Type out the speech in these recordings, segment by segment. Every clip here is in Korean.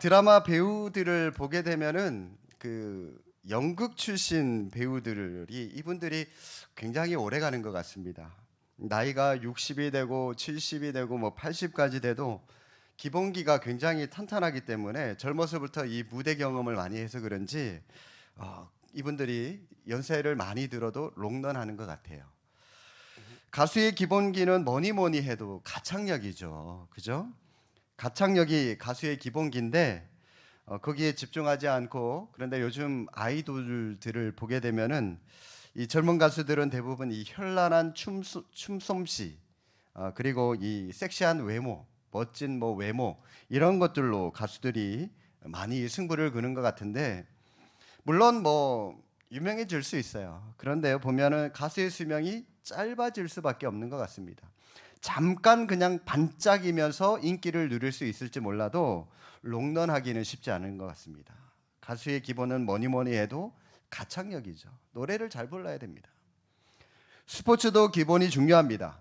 드라마 배우들을 보게 되면은 연극 출신 배우들이 이분들이 굉장히 오래 가는 것 같습니다. 나이가 60이 되고 70이 되고 뭐 80까지 돼도 기본기가 굉장히 탄탄하기 때문에 젊어서부터 이 무대 경험을 많이 해서 그런지 이분들이 연세를 많이 들어도 롱런하는 것 같아요. 가수의 기본기는 뭐니 뭐니 해도 가창력이죠. 그죠? 가창력이 가수의 기본기인데 거기에 집중하지 않고, 그런데 요즘 아이돌들을 보게 되면은 이 젊은 가수들은 대부분 이 현란한 춤솜씨, 그리고 이 섹시한 외모, 멋진 뭐 외모, 이런 것들로 가수들이 많이 승부를 거는 것 같은데, 물론 뭐 유명해질 수 있어요. 그런데 보면은 가수의 수명이 짧아질 수밖에 없는 것 같습니다. 잠깐 그냥 반짝이면서 인기를 누릴 수 있을지 몰라도 롱런하기는 쉽지 않은 것 같습니다. 가수의 기본은 뭐니 뭐니 해도 가창력이죠. 노래를 잘 불러야 됩니다. 스포츠도 기본이 중요합니다.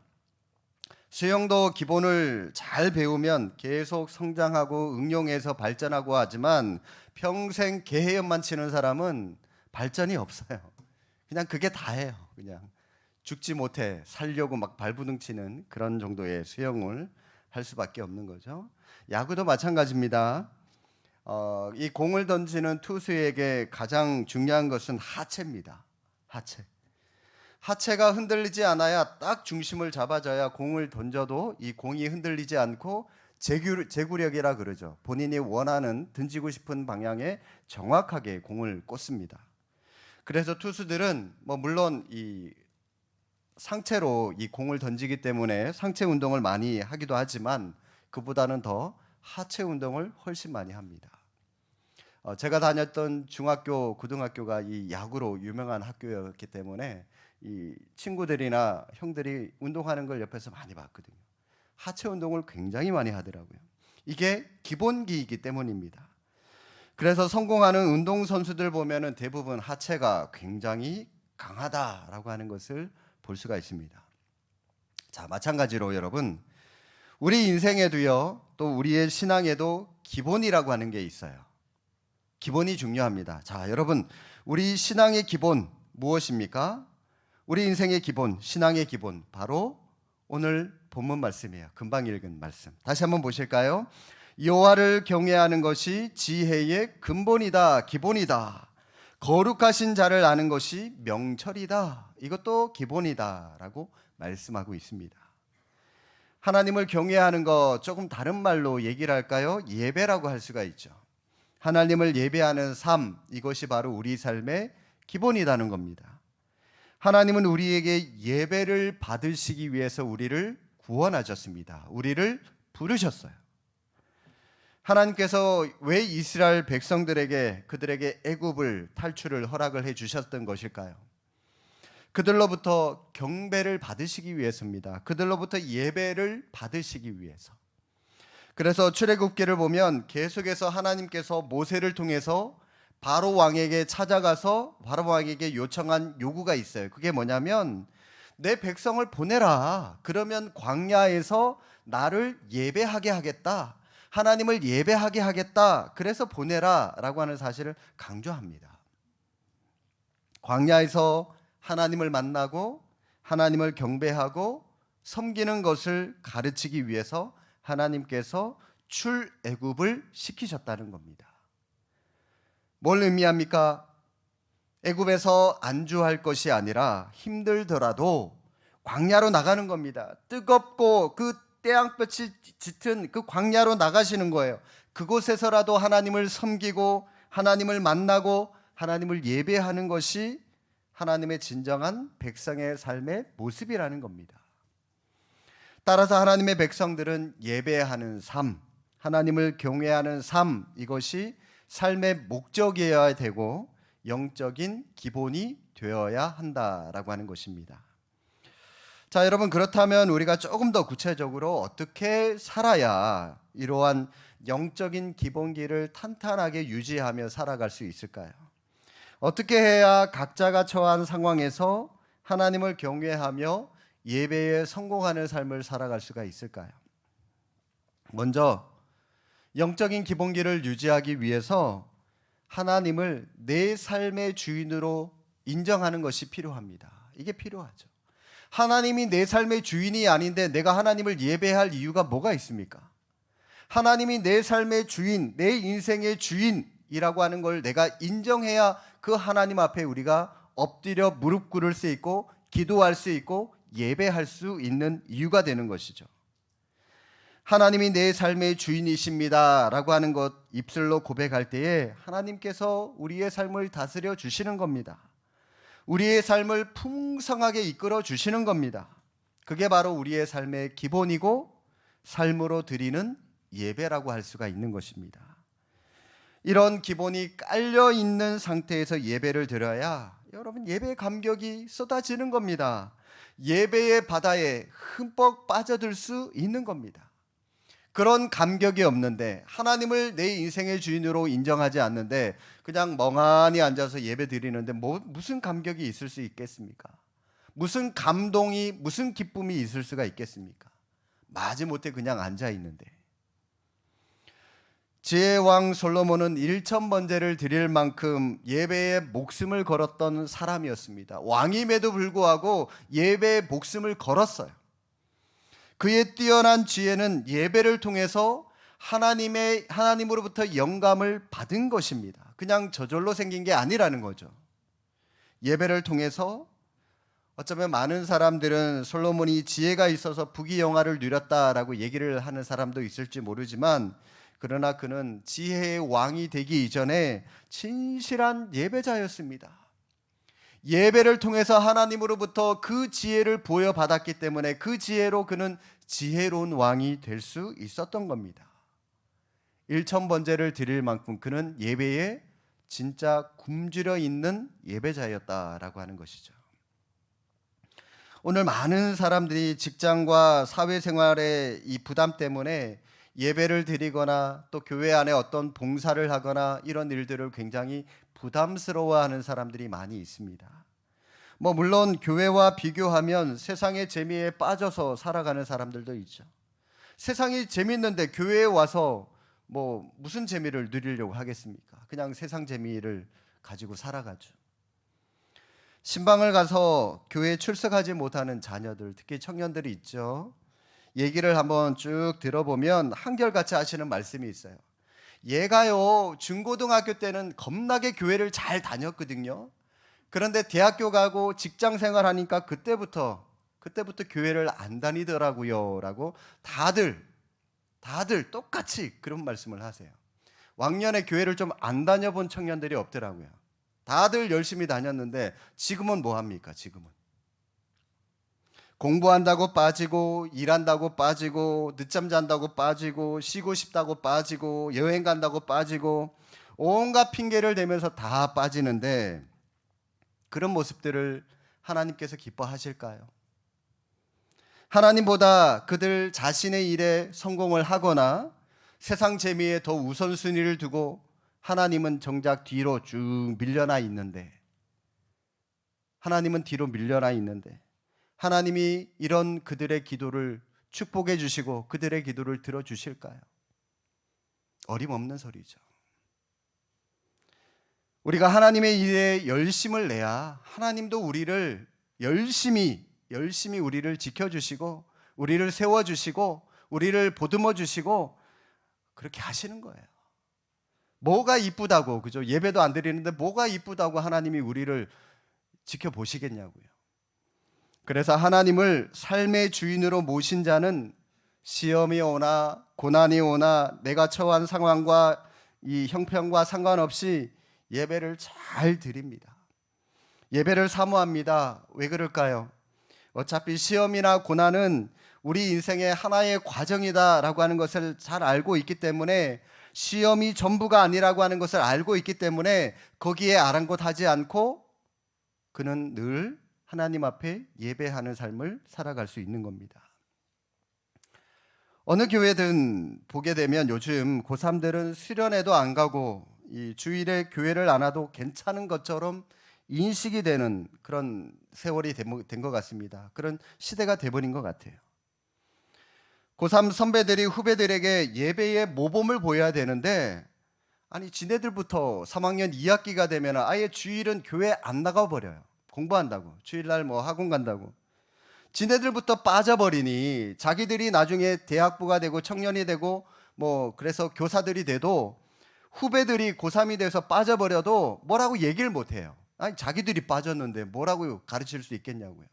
수영도 기본을 잘 배우면 계속 성장하고 응용해서 발전하고 하지만 평생 개헤엄만 치는 사람은 발전이 없어요. 그냥 그게 다예요. 그냥 죽지 못해 살려고 막 발부둥 치는 그런 정도의 수영을 할 수밖에 없는 거죠. 야구도 마찬가지입니다. 이 공을 던지는 투수에게 가장 중요한 것은 하체입니다. 하체. 하체가 흔들리지 않아야 딱 중심을 잡아줘야 공을 던져도 이 공이 흔들리지 않고 제구력이라 그러죠. 본인이 원하는 던지고 싶은 방향에 정확하게 공을 꽂습니다. 그래서 투수들은 뭐 물론 이 상체로 이 공을 던지기 때문에 상체 운동을 많이 하기도 하지만 그보다는 더 하체 운동을 훨씬 많이 합니다. 제가 다녔던 중학교, 고등학교가 이 야구로 유명한 학교였기 때문에 이 친구들이나 형들이 운동하는 걸 옆에서 많이 봤거든요. 하체 운동을 굉장히 많이 하더라고요. 이게 기본기이기 때문입니다. 그래서 성공하는 운동 선수들 보면은 대부분 하체가 굉장히 강하다라고 하는 것을 볼 수가 있습니다. 자, 마찬가지로 여러분, 우리 인생에도요, 또 우리의 신앙에도 기본이라고 하는 게 있어요. 기본이 중요합니다. 자, 여러분, 우리 신앙의 기본 무엇입니까? 우리 인생의 기본, 신앙의 기본, 바로 오늘 본문 말씀이에요. 금방 읽은 말씀. 다시 한번 보실까요? 여호와를 경외하는 것이 지혜의 근본이다, 기본이다. 거룩하신 자를 아는 것이 명철이다. 이것도 기본이다라고 말씀하고 있습니다. 하나님을 경외하는 것, 조금 다른 말로 얘기를 할까요? 예배라고 할 수가 있죠. 하나님을 예배하는 삶, 이것이 바로 우리 삶의 기본이라는 겁니다. 하나님은 우리에게 예배를 받으시기 위해서 우리를 구원하셨습니다. 우리를 부르셨어요. 하나님께서 왜 이스라엘 백성들에게 그들에게 애굽을 탈출을 허락을 해 주셨던 것일까요? 그들로부터 경배를 받으시기 위해서입니다. 그들로부터 예배를 받으시기 위해서. 그래서 출애굽기를 보면 계속해서 하나님께서 모세를 통해서 바로 왕에게 찾아가서 바로 왕에게 요청한 요구가 있어요. 그게 뭐냐면 내 백성을 보내라. 그러면 광야에서 나를 예배하게 하겠다. 하나님을 예배하게 하겠다. 그래서 보내라 라고 하는 사실을 강조합니다. 광야에서 하나님을 만나고 하나님을 경배하고 섬기는 것을 가르치기 위해서 하나님께서 출애굽을 시키셨다는 겁니다. 뭘 의미합니까? 애굽에서 안주할 것이 아니라 힘들더라도 광야로 나가는 겁니다. 뜨겁고 그 태양볕이 짙은 그 광야로 나가시는 거예요. 그곳에서라도 하나님을 섬기고 하나님을 만나고 하나님을 예배하는 것이 하나님의 진정한 백성의 삶의 모습이라는 겁니다. 따라서 하나님의 백성들은 예배하는 삶, 하나님을 경외하는 삶, 이것이 삶의 목적이어야 되고 영적인 기본이 되어야 한다라고 하는 것입니다. 자, 여러분, 그렇다면 우리가 조금 더 구체적으로 어떻게 살아야 이러한 영적인 기본기를 탄탄하게 유지하며 살아갈 수 있을까요? 어떻게 해야 각자가 처한 상황에서 하나님을 경외하며 예배에 성공하는 삶을 살아갈 수가 있을까요? 먼저 영적인 기본기를 유지하기 위해서 하나님을 내 삶의 주인으로 인정하는 것이 필요합니다. 이게 필요하죠. 하나님이 내 삶의 주인이 아닌데 내가 하나님을 예배할 이유가 뭐가 있습니까? 하나님이 내 삶의 주인, 내 인생의 주인이라고 하는 걸 내가 인정해야 그 하나님 앞에 우리가 엎드려 무릎 꿇을 수 있고 기도할 수 있고 예배할 수 있는 이유가 되는 것이죠. 하나님이 내 삶의 주인이십니다 라고 하는 것 입술로 고백할 때에 하나님께서 우리의 삶을 다스려 주시는 겁니다. 우리의 삶을 풍성하게 이끌어 주시는 겁니다. 그게 바로 우리의 삶의 기본이고 삶으로 드리는 예배라고 할 수가 있는 것입니다. 이런 기본이 깔려 있는 상태에서 예배를 드려야 여러분 예배 감격이 쏟아지는 겁니다. 예배의 바다에 흠뻑 빠져들 수 있는 겁니다. 그런 감격이 없는데 하나님을 내 인생의 주인으로 인정하지 않는데 그냥 멍하니 앉아서 예배 드리는데 무슨 감격이 있을 수 있겠습니까? 무슨 감동이 무슨 기쁨이 있을 수가 있겠습니까? 마지못해 그냥 앉아 있는데. 지혜의 왕 솔로몬은 1000번제를 드릴 만큼 예배에 목숨을 걸었던 사람이었습니다. 왕임에도 불구하고 예배에 목숨을 걸었어요. 그의 뛰어난 지혜는 예배를 통해서 하나님으로부터 영감을 받은 것입니다. 그냥 저절로 생긴 게 아니라는 거죠. 예배를 통해서 어쩌면 많은 사람들은 솔로몬이 지혜가 있어서 부귀영화를 누렸다라고 얘기를 하는 사람도 있을지 모르지만 그러나 그는 지혜의 왕이 되기 이전에 진실한 예배자였습니다. 예배를 통해서 하나님으로부터 그 지혜를 부여받았기 때문에 그 지혜로 그는 지혜로운 왕이 될 수 있었던 겁니다. 1000번제를 드릴 만큼 그는 예배에 진짜 굶주려 있는 예배자였다라고 하는 것이죠. 오늘 많은 사람들이 직장과 사회생활의 이 부담 때문에 예배를 드리거나 또 교회 안에 어떤 봉사를 하거나 이런 일들을 굉장히 부담스러워하는 사람들이 많이 있습니다. 물론 교회와 비교하면 세상의 재미에 빠져서 살아가는 사람들도 있죠. 세상이 재밌는데 교회에 와서 무슨 재미를 누리려고 하겠습니까? 그냥 세상 재미를 가지고 살아가죠. 신방을 가서 교회에 출석하지 못하는 자녀들, 특히 청년들이 있죠. 얘기를 한번 쭉 들어보면 한결같이 하시는 말씀이 있어요. 얘가요 중고등학교 때는 겁나게 교회를 잘 다녔거든요. 그런데 대학교 가고 직장 생활하니까 그때부터 교회를 안 다니더라고요 라고 다들 똑같이 그런 말씀을 하세요. 왕년에 교회를 좀 안 다녀본 청년들이 없더라고요. 다들 열심히 다녔는데 지금은 뭐합니까? 지금은 공부한다고 빠지고 일한다고 빠지고 늦잠 잔다고 빠지고 쉬고 싶다고 빠지고 여행 간다고 빠지고 온갖 핑계를 대면서 다 빠지는데 그런 모습들을 하나님께서 기뻐하실까요? 하나님보다 그들 자신의 일에 성공을 하거나 세상 재미에 더 우선순위를 두고 하나님은 정작 뒤로 쭉 밀려나 있는데 하나님이 이런 그들의 기도를 축복해 주시고 그들의 기도를 들어주실까요? 어림없는 소리죠. 우리가 하나님의 일에 열심을 내야 하나님도 우리를 열심히 우리를 지켜주시고 우리를 세워주시고 우리를 보듬어주시고 그렇게 하시는 거예요. 뭐가 이쁘다고, 그죠? 예배도 안 드리는데 뭐가 이쁘다고 하나님이 우리를 지켜보시겠냐고요. 그래서 하나님을 삶의 주인으로 모신 자는 시험이 오나 고난이 오나 내가 처한 상황과 이 형편과 상관없이 예배를 잘 드립니다. 예배를 사모합니다. 왜 그럴까요? 어차피 시험이나 고난은 우리 인생의 하나의 과정이다라고 하는 것을 잘 알고 있기 때문에 시험이 전부가 아니라고 하는 것을 알고 있기 때문에 거기에 아랑곳하지 않고 그는 늘 하나님 앞에 예배하는 삶을 살아갈 수 있는 겁니다. 어느 교회든 보게 되면 요즘 고3들은 수련회도 안 가고 이 주일에 교회를 안 와도 괜찮은 것처럼 인식이 되는 그런 세월이 된 것 같습니다. 그런 시대가 돼버린 것 같아요. 고3 선배들이 후배들에게 예배의 모범을 보여야 되는데, 아니 지네들부터 3학년 2학기가 되면 아예 주일은 교회 안 나가 버려요. 공부한다고. 주일날 뭐 학원 간다고. 지네들부터 빠져버리니 자기들이 나중에 대학부가 되고 청년이 되고 뭐 그래서 교사들이 돼도 후배들이 고3이 돼서 빠져버려도 뭐라고 얘기를 못해요. 아니 자기들이 빠졌는데 뭐라고 가르칠 수 있겠냐고요.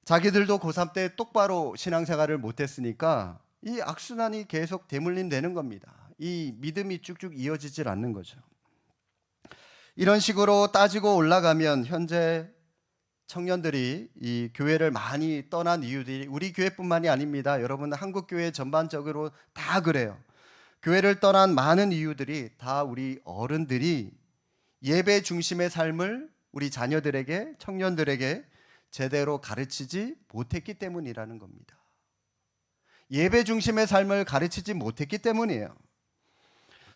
자기들도 고3 때 똑바로 신앙생활을 못했으니까 이 악순환이 계속 대물림되는 겁니다. 이 믿음이 쭉쭉 이어지질 않는 거죠. 이런 식으로 따지고 올라가면 현재 청년들이 이 교회를 많이 떠난 이유들이 우리 교회뿐만이 아닙니다. 여러분 한국 교회 전반적으로 다 그래요. 교회를 떠난 많은 이유들이 다 우리 어른들이 예배 중심의 삶을 우리 자녀들에게, 청년들에게 제대로 가르치지 못했기 때문이라는 겁니다. 예배 중심의 삶을 가르치지 못했기 때문이에요.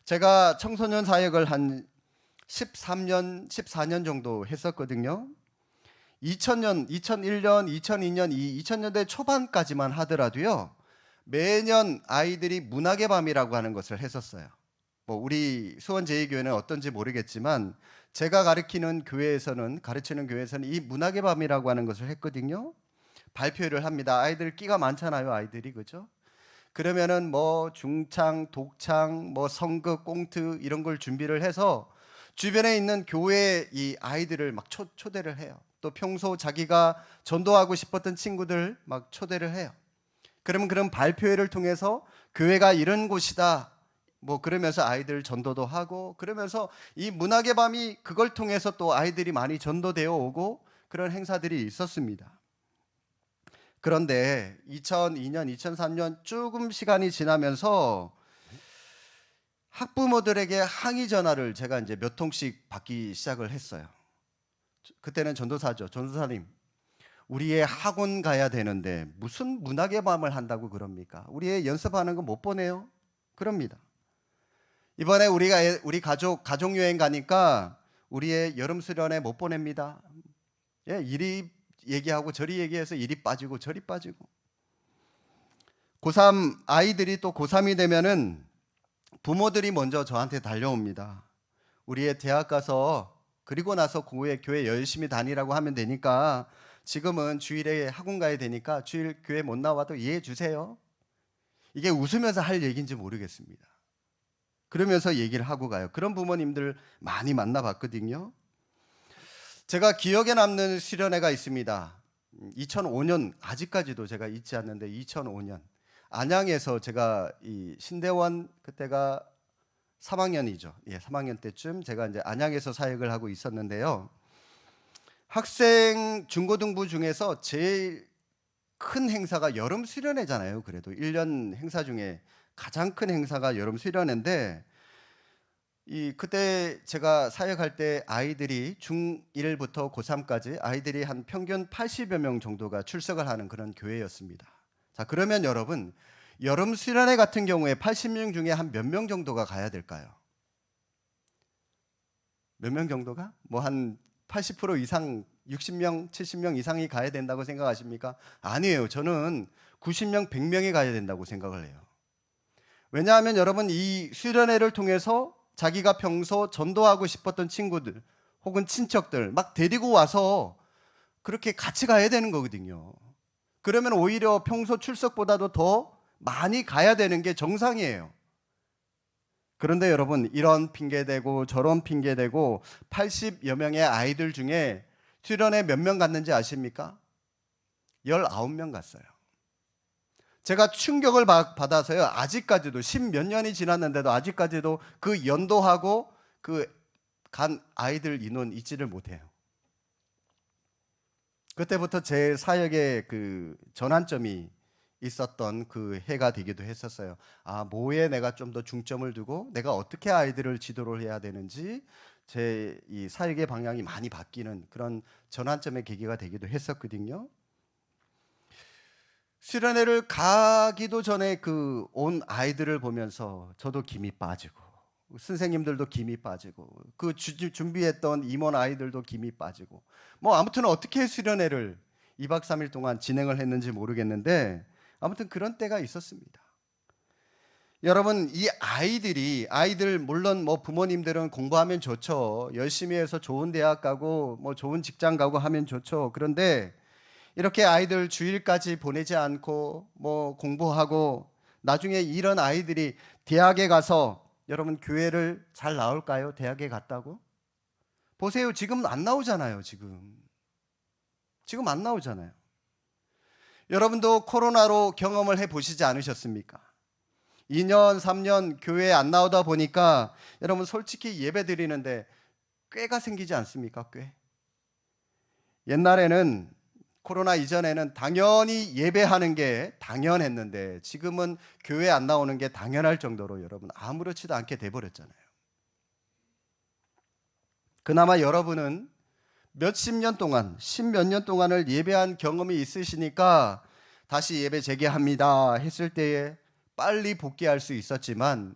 제가 청소년 사역을 한 13년, 14년 정도 했었거든요. 2000년, 2001년, 2002년, 2000년대 초반까지만 하더라도요. 매년 아이들이 문학의 밤이라고 하는 것을 했었어요. 뭐 우리 수원 제2교회는 어떤지 모르겠지만 제가 가르치는 교회에서는 이 문학의 밤이라고 하는 것을 했거든요. 발표를 합니다. 아이들 끼가 많잖아요, 아이들이. 그죠? 그러면은 뭐 중창, 독창, 뭐 성극, 꽁트 이런 걸 준비를 해서 주변에 있는 교회 이 아이들을 막 초대를 해요. 또 평소 자기가 전도하고 싶었던 친구들 막 초대를 해요. 그러면 그런 발표회를 통해서 교회가 이런 곳이다 뭐 그러면서 아이들 전도도 하고, 그러면서 이 문학의 밤이 그걸 통해서 또 아이들이 많이 전도되어 오고 그런 행사들이 있었습니다. 그런데 2002년, 2003년 조금 시간이 지나면서 학부모들에게 항의 전화를 제가 이제 몇 통씩 받기 시작을 했어요. 그때는 전도사죠. 전도사님, 우리의 학원 가야 되는데 무슨 문학의 밤을 한다고 그럽니까? 우리의 연습하는 거 못 보내요? 그럽니다. 이번에 우리 가족 여행 가니까 우리의 여름 수련회 못 보냅니다. 예, 이리 얘기하고 저리 얘기해서 이리 빠지고 저리 빠지고. 고3 아이들이 또 고3이 되면은 부모들이 먼저 저한테 달려옵니다. 우리의 대학 가서 그리고 나서 교회 열심히 다니라고 하면 되니까 지금은 주일에 학원 가야 되니까 주일 교회 못 나와도 이해해 주세요. 이게 웃으면서 할 얘기인지 모르겠습니다. 그러면서 얘기를 하고 가요. 그런 부모님들 많이 만나봤거든요. 제가 기억에 남는 수련회가 있습니다. 2005년, 아직까지도 제가 잊지 않는데 2005년 안양에서 제가 이 신대원, 그때가 3학년이죠. 예, 3학년 때쯤 제가 이제 안양에서 사역을 하고 있었는데요. 학생 중고등부 중에서 제일 큰 행사가 여름 수련회잖아요. 그래도 1년 행사 중에 가장 큰 행사가 여름 수련회인데, 그때 제가 사역할 때 아이들이 중1부터 고3까지 아이들이 한 평균 80여 명 정도가 출석을 하는 그런 교회였습니다. 자, 그러면 여러분, 여름 수련회 같은 경우에 80명 중에 한 몇 명 정도가 가야 될까요? 몇 명 정도가? 뭐 한 80% 이상, 60명, 70명 이상이 가야 된다고 생각하십니까? 아니에요. 저는 90명, 100명이 가야 된다고 생각을 해요. 왜냐하면 여러분, 이 수련회를 통해서 자기가 평소 전도하고 싶었던 친구들 혹은 친척들 막 데리고 와서 그렇게 같이 가야 되는 거거든요. 그러면 오히려 평소 출석보다도 더 많이 가야 되는 게 정상이에요. 그런데 여러분, 이런 핑계대고 저런 핑계대고 80여 명의 아이들 중에 수련회 몇 명 갔는지 아십니까? 19명 갔어요. 제가 충격을 받아서요. 아직까지도 10몇 년이 지났는데도 아직까지도 그 연도하고 그 간 아이들 인원 잊지를 못해요. 그때부터 제 사역의 그 전환점이 있었던 그 해가 되기도 했었어요. 아, 뭐에 내가 좀 더 중점을 두고 내가 어떻게 아이들을 지도를 해야 되는지 제 이 사역의 방향이 많이 바뀌는 그런 전환점의 계기가 되기도 했었거든요. 수련회를 가기도 전에 그 온 아이들을 보면서 저도 김이 빠지고 선생님들도 김이 빠지고 준비했던 임원 아이들도 김이 빠지고 뭐 아무튼 어떻게 수련회를 2박 3일 동안 진행을 했는지 모르겠는데 아무튼 그런 때가 있었습니다. 여러분, 이 아이들 물론 뭐 부모님들은 공부하면 좋죠. 열심히 해서 좋은 대학 가고 뭐 좋은 직장 가고 하면 좋죠. 그런데 이렇게 아이들 주일까지 보내지 않고 뭐 공부하고 나중에 이런 아이들이 대학에 가서 여러분 교회를 잘 나올까요? 대학에 갔다고? 보세요. 지금 안 나오잖아요. 지금 안 나오잖아요. 여러분도 코로나로 경험을 해 보시지 않으셨습니까? 2년, 3년 교회에 안 나오다 보니까 여러분 솔직히 예배 드리는데 꾀가 생기지 않습니까? 꽤. 옛날에는 코로나 이전에는 당연히 예배하는 게 당연했는데 지금은 교회 안 나오는 게 당연할 정도로 여러분 아무렇지도 않게 돼버렸잖아요. 그나마 여러분은 몇십 년 동안, 십몇 년 동안을 예배한 경험이 있으시니까 다시 예배 재개합니다 했을 때에 빨리 복귀할 수 있었지만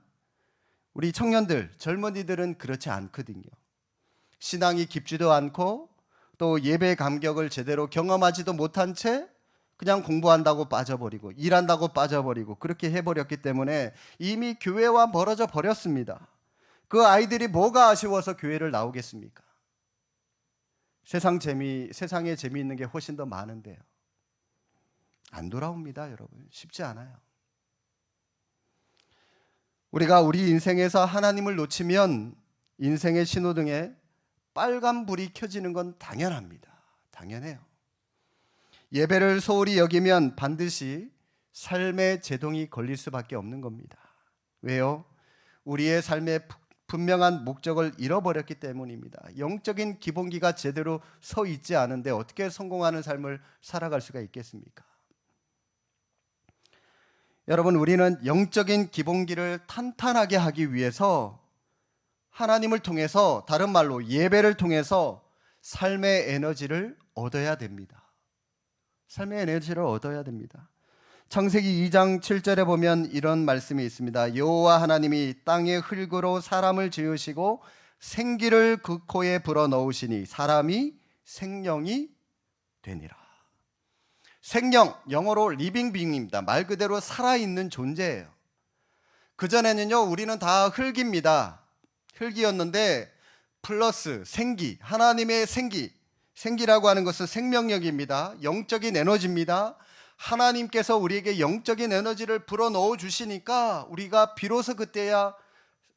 우리 청년들, 젊은이들은 그렇지 않거든요. 신앙이 깊지도 않고 또 예배 감격을 제대로 경험하지도 못한 채 그냥 공부한다고 빠져버리고 일한다고 빠져버리고 그렇게 해버렸기 때문에 이미 교회와 멀어져 버렸습니다. 그 아이들이 뭐가 아쉬워서 교회를 나오겠습니까? 세상에 재미있는 게 훨씬 더 많은데요. 안 돌아옵니다, 여러분. 쉽지 않아요. 우리가 우리 인생에서 하나님을 놓치면 인생의 신호등에 빨간불이 켜지는 건 당연합니다. 당연해요. 예배를 소홀히 여기면 반드시 삶의 제동이 걸릴 수밖에 없는 겁니다. 왜요? 우리의 삶의 분명한 목적을 잃어버렸기 때문입니다. 영적인 기본기가 제대로 서 있지 않은데 어떻게 성공하는 삶을 살아갈 수가 있겠습니까? 여러분, 우리는 영적인 기본기를 탄탄하게 하기 위해서 하나님을 통해서, 다른 말로 예배를 통해서 삶의 에너지를 얻어야 됩니다. 삶의 에너지를 얻어야 됩니다. 창세기 2장 7절에 보면 이런 말씀이 있습니다. 여호와 하나님이 땅의 흙으로 사람을 지으시고 생기를 그 코에 불어넣으시니 사람이 생명이 되니라. 생명, 영어로 리빙 빙입니다. 말 그대로 살아있는 존재예요. 그전에는요, 우리는 다 흙입니다. 흙이었는데 플러스 생기, 하나님의 생기라고 하는 것은 생명력입니다. 영적인 에너지입니다. 하나님께서 우리에게 영적인 에너지를 불어넣어 주시니까 우리가 비로소 그때야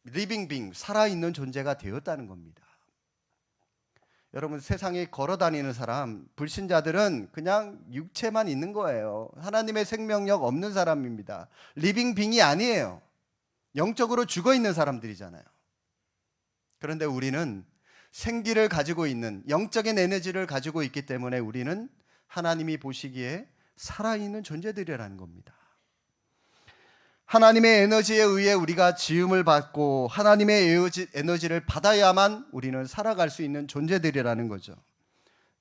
리빙 빙, 살아있는 존재가 되었다는 겁니다. 여러분, 세상에 걸어다니는 사람, 불신자들은 그냥 육체만 있는 거예요. 하나님의 생명력 없는 사람입니다. 리빙 빙이 아니에요. 영적으로 죽어 있는 사람들이잖아요. 그런데 우리는 생기를 가지고 있는 영적인 에너지를 가지고 있기 때문에 우리는 하나님이 보시기에 살아있는 존재들이라는 겁니다. 하나님의 에너지에 의해 우리가 지음을 받고 하나님의 에너지를 받아야만 우리는 살아갈 수 있는 존재들이라는 거죠.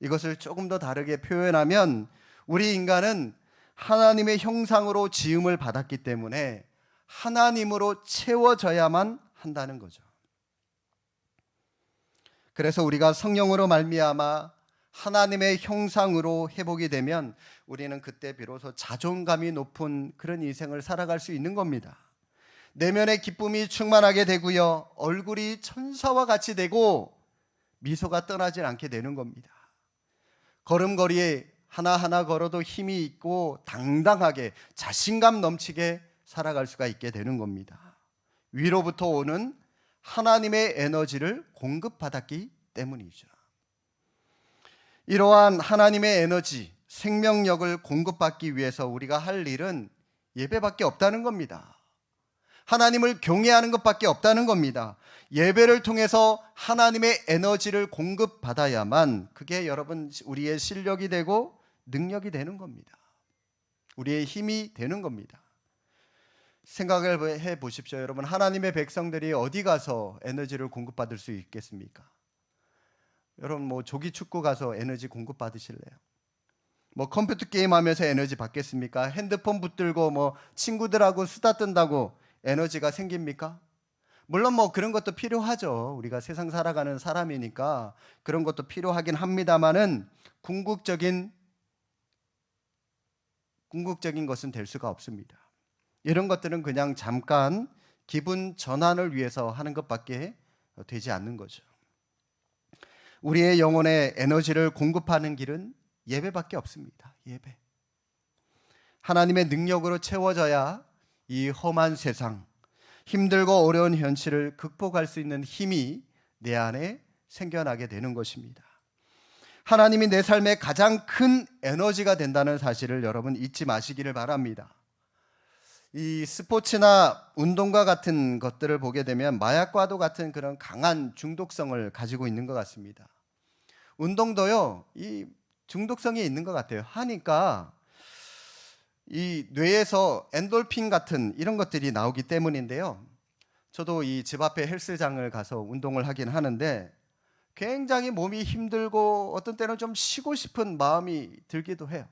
이것을 조금 더 다르게 표현하면 우리 인간은 하나님의 형상으로 지음을 받았기 때문에 하나님으로 채워져야만 한다는 거죠. 그래서 우리가 성령으로 말미암아 하나님의 형상으로 회복이 되면 우리는 그때 비로소 자존감이 높은 그런 인생을 살아갈 수 있는 겁니다. 내면의 기쁨이 충만하게 되고요, 얼굴이 천사와 같이 되고 미소가 떠나질 않게 되는 겁니다. 걸음걸이에 하나하나 걸어도 힘이 있고 당당하게 자신감 넘치게 살아갈 수가 있게 되는 겁니다. 위로부터 오는 하나님의 에너지를 공급받았기 때문이죠. 이러한 하나님의 에너지, 생명력을 공급받기 위해서 우리가 할 일은 예배밖에 없다는 겁니다. 하나님을 경외하는 것밖에 없다는 겁니다. 예배를 통해서 하나님의 에너지를 공급받아야만 그게 여러분 우리의 실력이 되고 능력이 되는 겁니다. 우리의 힘이 되는 겁니다. 생각을 해 보십시오. 여러분, 하나님의 백성들이 어디 가서 에너지를 공급받을 수 있겠습니까? 여러분, 뭐 조기 축구 가서 에너지 공급받으실래요? 뭐 컴퓨터 게임 하면서 에너지 받겠습니까? 핸드폰 붙들고 뭐 친구들하고 수다 뜬다고 에너지가 생깁니까? 물론 뭐 그런 것도 필요하죠. 우리가 세상 살아가는 사람이니까 그런 것도 필요하긴 합니다만은 궁극적인 궁극적인 것은 될 수가 없습니다. 이런 것들은 그냥 잠깐 기분 전환을 위해서 하는 것밖에 되지 않는 거죠. 우리의 영혼에 에너지를 공급하는 길은 예배밖에 없습니다. 예배. 하나님의 능력으로 채워져야 이 험한 세상, 힘들고 어려운 현실을 극복할 수 있는 힘이 내 안에 생겨나게 되는 것입니다. 하나님이 내 삶의 가장 큰 에너지가 된다는 사실을 여러분 잊지 마시기를 바랍니다. 이 스포츠나 운동과 같은 것들을 보게 되면 마약과도 같은 그런 강한 중독성을 가지고 있는 것 같습니다. 운동도요, 이 중독성이 있는 것 같아요. 하니까 이 뇌에서 엔돌핀 같은 이런 것들이 나오기 때문인데요. 저도 이 집 앞에 헬스장을 가서 운동을 하긴 하는데 굉장히 몸이 힘들고 어떤 때는 좀 쉬고 싶은 마음이 들기도 해요.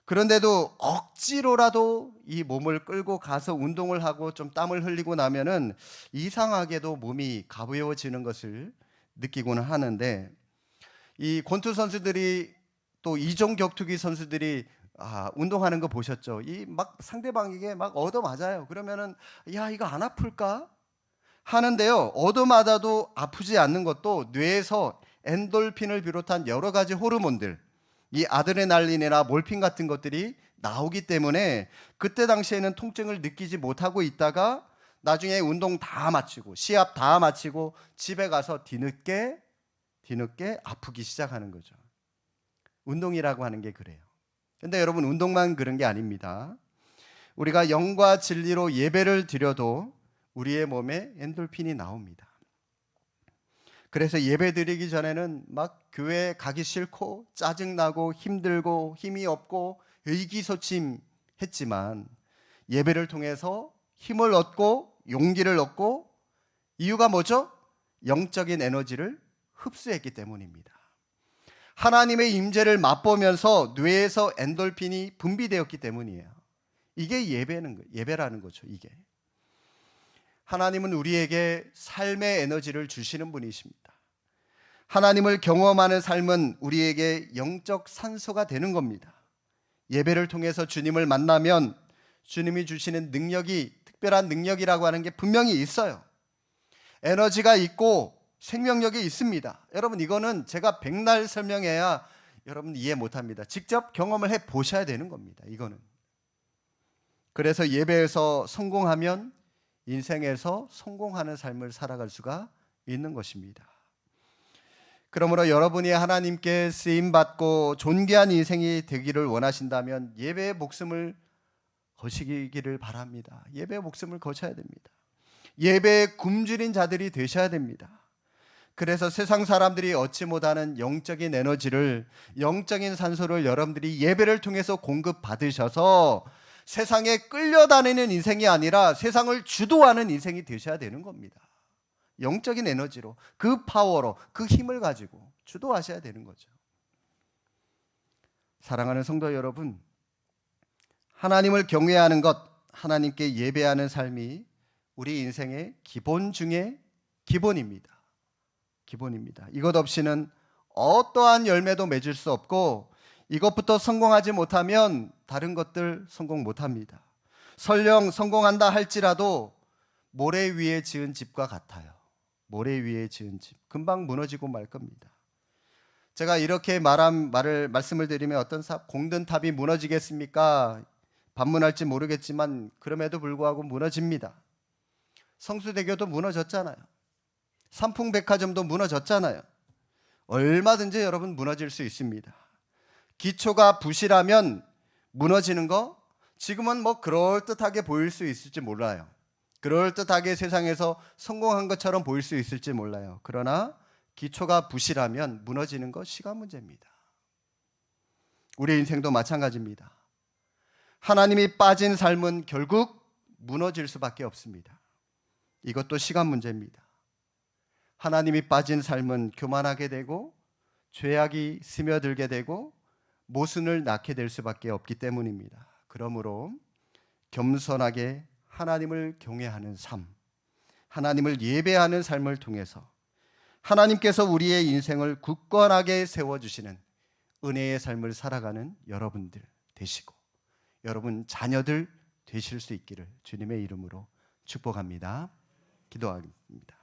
그런데도 억지로라도 이 몸을 끌고 가서 운동을 하고 좀 땀을 흘리고 나면은 이상하게도 몸이 가벼워지는 것을 느끼고는 하는데, 이 권투 선수들이 또 이종 격투기 선수들이 운동하는 거 보셨죠? 이 막 상대방에게 막 얻어맞아요. 그러면은 야, 이거 안 아플까? 하는데요. 얻어맞아도 아프지 않는 것도 뇌에서 엔돌핀을 비롯한 여러 가지 호르몬들, 이 아드레날린이나 몰핀 같은 것들이 나오기 때문에 그때 당시에는 통증을 느끼지 못하고 있다가 나중에 운동 다 마치고 시합 다 마치고 집에 가서 뒤늦게 아프기 시작하는 거죠. 운동이라고 하는 게 그래요. 근데 여러분, 운동만 그런 게 아닙니다. 우리가 영과 진리로 예배를 드려도 우리의 몸에 엔돌핀이 나옵니다. 그래서 예배 드리기 전에는 막 교회 가기 싫고 짜증나고 힘들고 힘이 없고 의기소침했지만 예배를 통해서 힘을 얻고 용기를 얻고, 이유가 뭐죠? 영적인 에너지를 흡수했기 때문입니다. 하나님의 임재를 맛보면서 뇌에서 엔돌핀이 분비되었기 때문이에요. 이게 예배라는 거죠. 이게 하나님은 우리에게 삶의 에너지를 주시는 분이십니다. 하나님을 경험하는 삶은 우리에게 영적 산소가 되는 겁니다. 예배를 통해서 주님을 만나면 주님이 주시는 능력이, 특별한 능력이라고 하는 게 분명히 있어요. 에너지가 있고 생명력이 있습니다. 여러분, 이거는 제가 백날 설명해야 여러분 이해 못합니다. 직접 경험을 해 보셔야 되는 겁니다. 이거는. 그래서 예배에서 성공하면 인생에서 성공하는 삶을 살아갈 수가 있는 것입니다. 그러므로 여러분이 하나님께 쓰임받고 존귀한 인생이 되기를 원하신다면 예배의 목숨을 거시기를 바랍니다. 예배의 목숨을 거셔야 됩니다. 예배에 굶주린 자들이 되셔야 됩니다. 그래서 세상 사람들이 얻지 못하는 영적인 에너지를, 영적인 산소를 여러분들이 예배를 통해서 공급받으셔서 세상에 끌려다니는 인생이 아니라 세상을 주도하는 인생이 되셔야 되는 겁니다. 영적인 에너지로, 그 파워로, 그 힘을 가지고 주도하셔야 되는 거죠. 사랑하는 성도 여러분, 하나님을 경외하는 것, 하나님께 예배하는 삶이 우리 인생의 기본 중에 기본입니다. 기본입니다. 이것 없이는 어떠한 열매도 맺을 수 없고, 이것부터 성공하지 못하면 다른 것들 성공 못합니다. 설령 성공한다 할지라도 모래 위에 지은 집과 같아요. 모래 위에 지은 집, 금방 무너지고 말 겁니다. 제가 이렇게 말씀을 드리면 어떤 공든 탑이 무너지겠습니까? 반문할지 모르겠지만 그럼에도 불구하고 무너집니다. 성수대교도 무너졌잖아요. 삼풍백화점도 무너졌잖아요. 얼마든지 여러분 무너질 수 있습니다. 기초가 부실하면 무너지는 거, 지금은 뭐 그럴듯하게 보일 수 있을지 몰라요. 그럴듯하게 세상에서 성공한 것처럼 보일 수 있을지 몰라요. 그러나 기초가 부실하면 무너지는 거 시간 문제입니다. 우리 인생도 마찬가지입니다. 하나님이 빠진 삶은 결국 무너질 수밖에 없습니다. 이것도 시간 문제입니다. 하나님이 빠진 삶은 교만하게 되고 죄악이 스며들게 되고 모순을 낳게 될 수밖에 없기 때문입니다. 그러므로 겸손하게 하나님을 경외하는 삶, 하나님을 예배하는 삶을 통해서 하나님께서 우리의 인생을 굳건하게 세워주시는 은혜의 삶을 살아가는 여러분들 되시고, 여러분 자녀들 되실 수 있기를 주님의 이름으로 축복합니다. 기도하겠습니다.